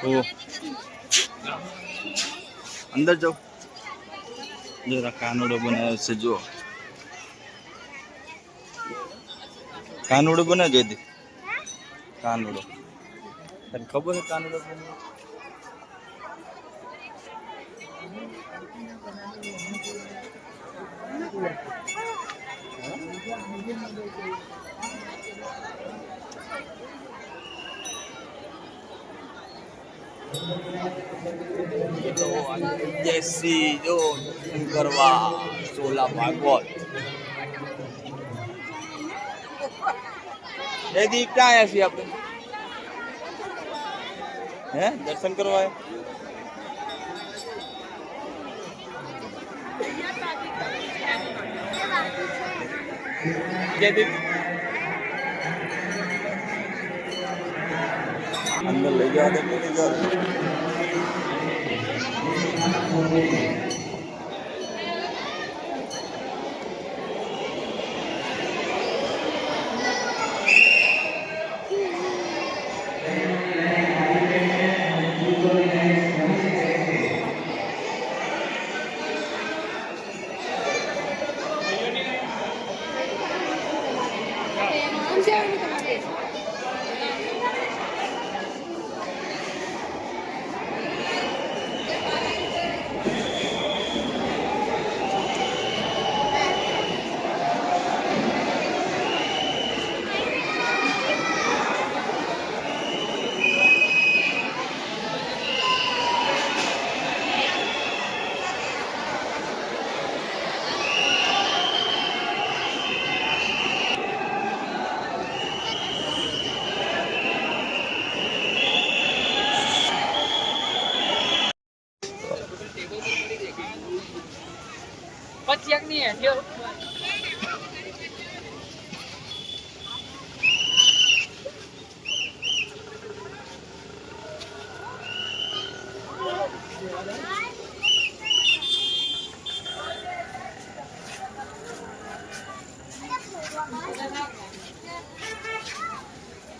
ઓ અંદર જાઓ જરા કાનુડો બનાવ્યો છે જો કાનુડો બનાવજો દી કાનુડો તને ખબર છે કાનુડો બનાવ્યો દેશી જો કરવા સોલા ભાગવત એ દી ક્યાં આવ્યા છીએ આપણે હે દર્શન કરવા अंदर ले जा दे ले जा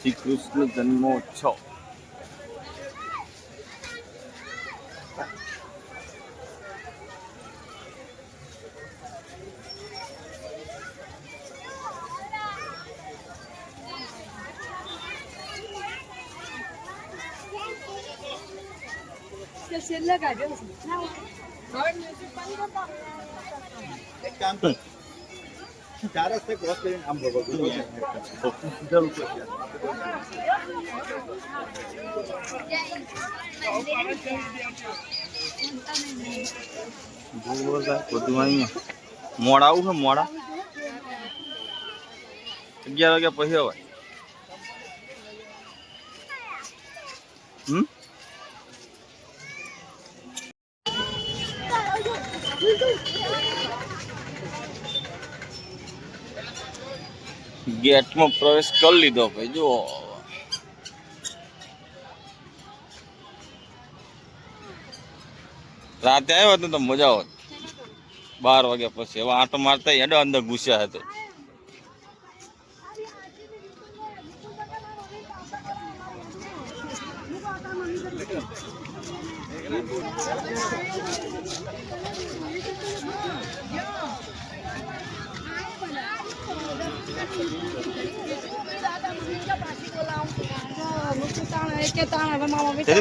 श्री कृष्ण जन्मोत्सव चार रस्ते क्रॉस करें हम लोगों को जरूर मोड़ा आવું છે મોડા 11 વાગ્યા પછી આવે गेट में प्रवेश कर लीधो भाई जो रात आयो तो मजा होत 12 वाग्या पछी હવે આટો મારતા હેડો અંદર ઘૂસ્યા હતો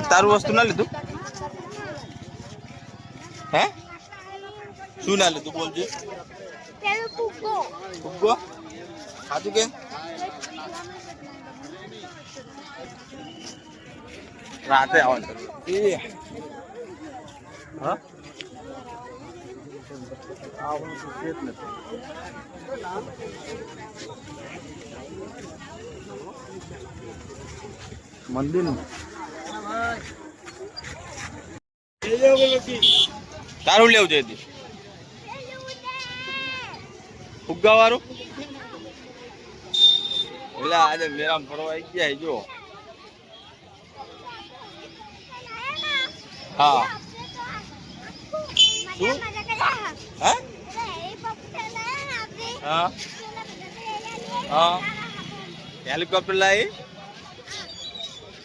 તારું વસ્તુ ના લીધું હે શું ના લીધું બોલજે ફુગ્ગો ખાધું કે રાતે આવવાનું હા મંદિર તારું લેવું છે ફુગ્ગા વાળું એટલે આજે મેરામ ફરવા આવી ગયા જો હા શું હા હા હા હેલિકોપ્ટર લાવી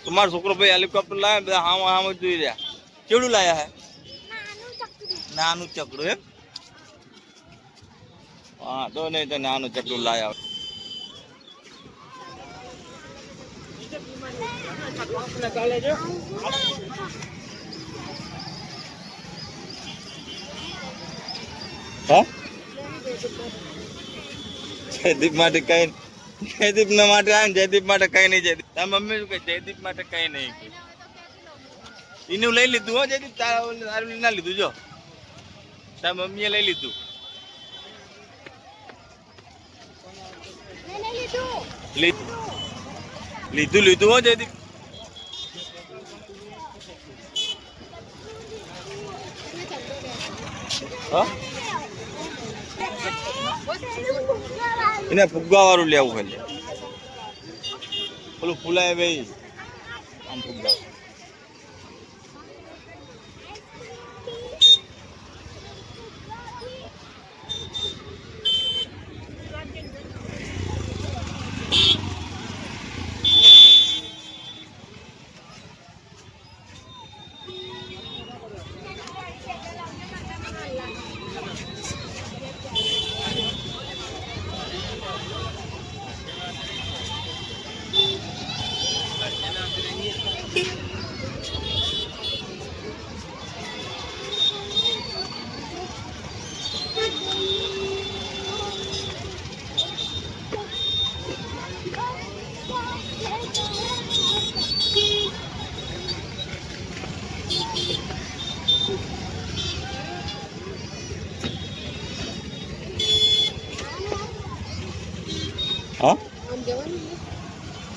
તમારો છોકરો ભાઈ હેલિકોપ્ટર લાવ્યા બધા હામ જોઈ રહ્યા. કેવડું લાયા હે? નાનું ચકડું એમ? હા તો નહીં તો નાનું ચકડું લાયા. હા જયદીપ માટે કઈ, જયદીપ ના માટે આવે ને જયદીપ માટે કઈ નહીં. જયદીપ તાર મમ્મી શું કહે? જયદીપ માટે કઈ નહીં. એનું લઈ લીધું હો જયદીપ, તારું ના લીધું. જો તાર મમ્મીએ લઈ લીધું. લીધું હો જયદીપ. હા એને ફુગ્ગા વાળું લેવું ખાલી. પેલું ફૂલાય ભાઈ આમ ફુગ્ગા.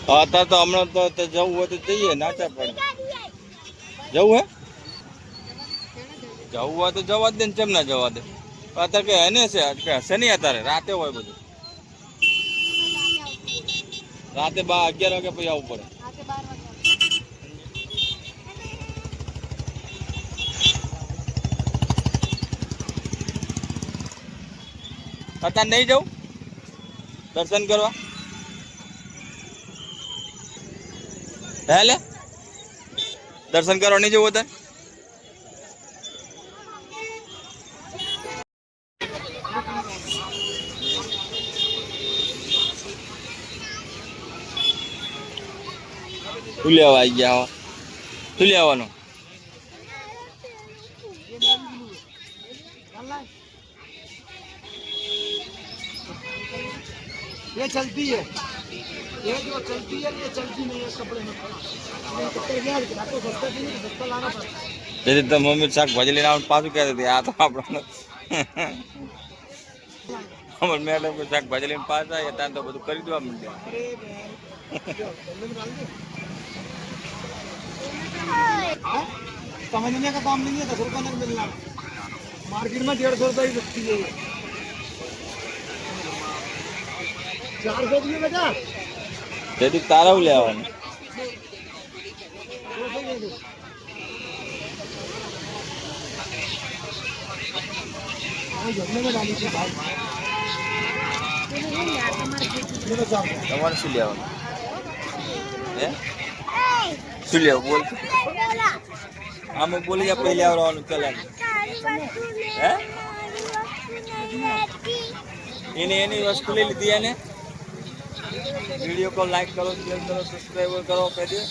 હા અત્યારે તો હમણાં તો જવું હોય તો જઈએ. નાચા પડે જવું હે, જવું હોય તો જવા દે ને. કેમ ના જવા દે? અત્યારે કે એને છે હશે નહીં. અત્યારે રાતે હોય બધું. રાતે 11 વાગે પછી આવવું પડે. અત્યારે નહીં જવું દર્શન કરવા? હે લે દર્શન કરવા નહીં જવું અત્યારે? શું લેવા આવી ગયા? શું લેવાનું? ये चलती है, ये जो चलती है ये चलती नहीं है कपड़े में। तो सस्ता भी नहीं, सस्ता लाना पड़ता है। तो मम्मी શાકભાજી લઈને આવવાનું પાછું કહેતી હતી. આ તો આપણને અમાર મેડમ કોઈ શાકભાજી લઈને પાછા આવ્યા ત્યાં તો બધું કરી દેવા માંડ્યા. समझने का काम नहीं है, 10 रुपये नहीं मिलना। मार्केट में 150 रुपये ही बिकती है। 400 की बेटा તેથી તારા લેવાનું. તમારે શું લેવાનું? હે શું લેવું બોલ? આમે બોલી જા પહેલા આવવાનું. ચાલે હે એની વસ્તુ લઈ લીધી. એને वीडियो को लाइक करो, शेयर करो, सब्सक्राइब करो. कह दिए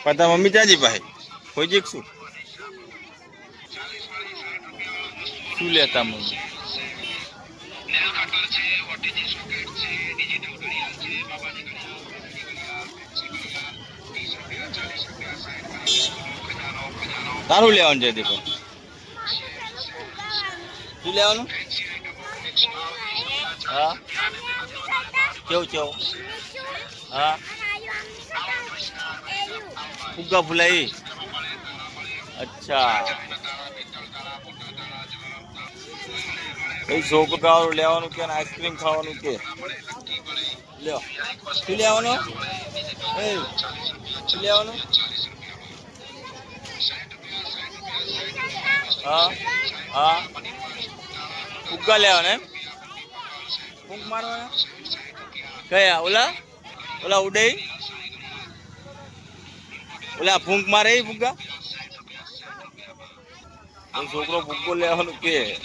पता मम्मी चाची भाई कोई जीक शू लेता मम्मी? તારું લેવાનું છે દીપો? શું લેવાનું? હા કેવું? હા ફુગ્ગા ફુલાઈ. અચ્છા એ છોકરો ખાવાનું લેવાનું કે આઈસ્ક્રીમ ખાવાનું કે લ્યો શું લેવાનું એ શું લેવાનું હા હા ફુગ્ગા લેવાના એમ ફૂંક મારવાના કયા ઓલા ઓલા ઉડે ઓલા ફૂંક મારે ફુગ્ગા છોકરો ફુગ્ગો લેવાનું કે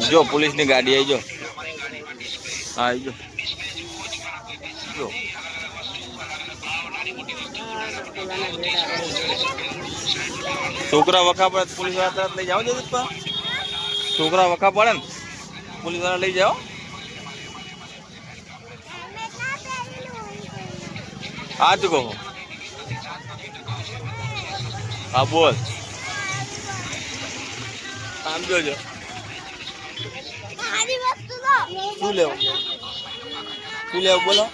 જો પોલીસની ગાડી આવી જો હા આવી જો છોકરા વખા પડે પોલીસ વાળા તરત લઈ જાઓ જગદીશપા છોકરા વખા પડે ને પોલીસ વાળા લઈ જાઓ હા તું કહો હા બોલ આમ જોજો શું લેવું બોલો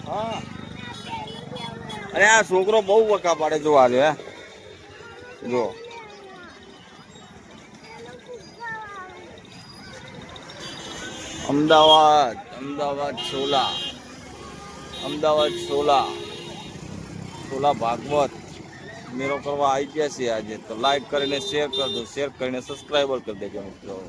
હા અરે આ છોકરો બહુ વકા પાડે જો આજે જો અમદાવાદ સોલા ભાગવત મેરો કરવા આવી ગયા છે આજે તો લાઈક કરીને શેર કરી દો શેર કરીને સબસ્ક્રાઈબર કરી દેજો મિત્રો